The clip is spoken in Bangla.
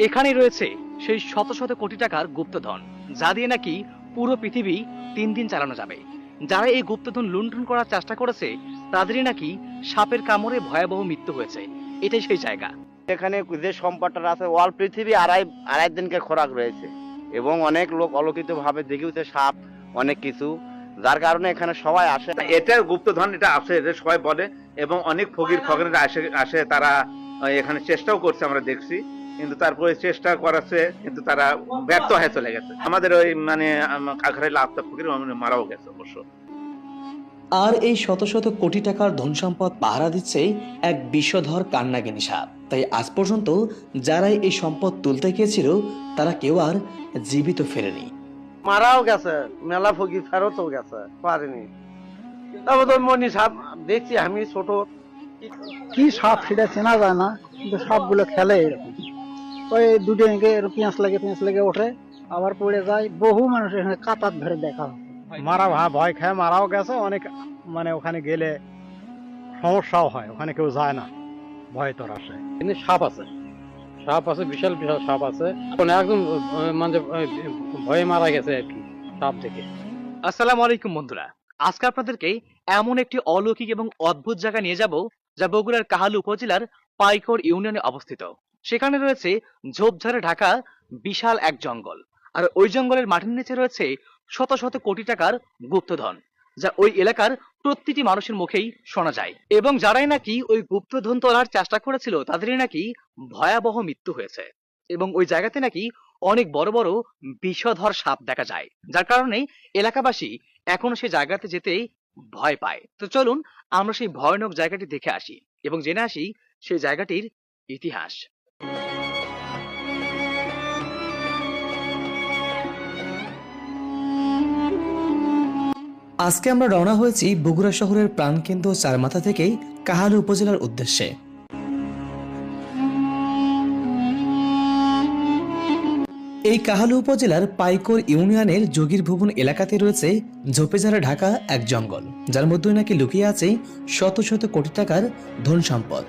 এখানেই রয়েছে সেই শত শত কোটি টাকার গুপ্তধন, যা দিয়ে নাকি পুরো পৃথিবী 3 দিন চালানো যাবে। যারা এই গুপ্তধন লুণ্ঠন করার চেষ্টা করেছে তাদেরই নাকি সাপের কামড়ে ভয়াবহ মৃত্যু হয়েছে। এটাই সেই জায়গা। এখানে যে সম্পদটা আছে অল পৃথিবী আড়াই আড়াই দিনকে খোরাক রয়েছে এবং অনেক লোক অলৌকিত ভাবে দেখেছে সাপ অনেক কিছু, যার কারণে এখানে সবাই আসে। এটা গুপ্তধন, এটা আছে, এটা সবাই বলে এবং অনেক ফকিরা আসে তারা এখানে চেষ্টাও করছে, আমরা দেখছি, কিন্তু তারপরে চেষ্টা করাচ্ছে কিন্তু তারা ব্যর্থ হয়ে চলে গেছে। আমাদের ওই মানে কাকরাইল আফতাব ফকির মারাও গেছে অবশ্য। আর এই শত শত কোটি টাকার ধন সম্পদ পাহারা দিচ্ছে এক বিষধর কান্নাগিনী সাপ। তাই আজ পর্যন্ত যারাই এই সম্পদ তুলতে গিয়েছিল তারা কেউ আর জীবিত ফেরেনি। মারাও গেছে, মেলা ফকির ফেরতও গেছে, পারেনি। তারপর তো মনি সাপ দেখছি আমি ছোট, কি সাপ সেটা চেনা যায় না, কিন্তু সাপগুলো খেলে এরকম। ওই দুটো পেঁয়াজ লেগে ওঠে, আবার পড়ে যায়। বহু মানুষ এখানে কাতার ধরে দেখা হয়। ভয় খেয়ে মারাও গেছে অনেক, মানে ওখানে গেলে সমস্যাও হয়, ওখানে কেউ যায় না, ভয় তোর আসে। কিন্তু সাপ আছে, বিশাল বিশাল সাপ আছে। একদম মানে ভয়ে মারা গেছে আর কি সাপ দেখে। আসসালামু আলাইকুম বন্ধুরা, আজকে আপনাদেরকে এমন একটি অলৌকিক এবং অদ্ভুত জায়গা নিয়ে যাব যা বগুড়ার কাহালু উপজেলার পাইকর ইউনিয়নে অবস্থিত। সেখানে রয়েছে ঝোপঝাড়ে ঢাকা বিশাল এক জঙ্গল, আর ওই জঙ্গলের মাটির নিচে রয়েছে শত শত কোটি টাকার গুপ্তধন, যা ওই এলাকার প্রতিটি মানুষের মুখেই শোনা যায়। এবং যারাই নাকি ওই গুপ্তধন তোলার চেষ্টা করেছিল তাদেরই নাকি ভয়াবহ মৃত্যু হয়েছে। এবং ওই জায়গাতে নাকি অনেক বড় বড় বিষধর সাপ দেখা যায়, যার কারণে এলাকাবাসী এখনো সেই জায়গাতে যেতে ভয় পায়। তো চলুন আমরা সেই ভয়ানক জায়গাটি দেখে আসি এবং জেনে আসি সেই জায়গাটির ইতিহাস। আজকে আমরা রওনা হয়েছি বগুড়া শহরের প্রাণকেন্দ্র চারমাথা থেকে কাহালু উপজেলার উদ্দেশ্যে। এই কাহালু উপজেলার পাইকর ইউনিয়নের যোগীর ভুবন এলাকাতে রয়েছে ঝোপেঝাড়ে ঢাকা এক জঙ্গল, যার মধ্যে নাকি লুকিয়ে আছে শত শত কোটি টাকার ধন সম্পদ।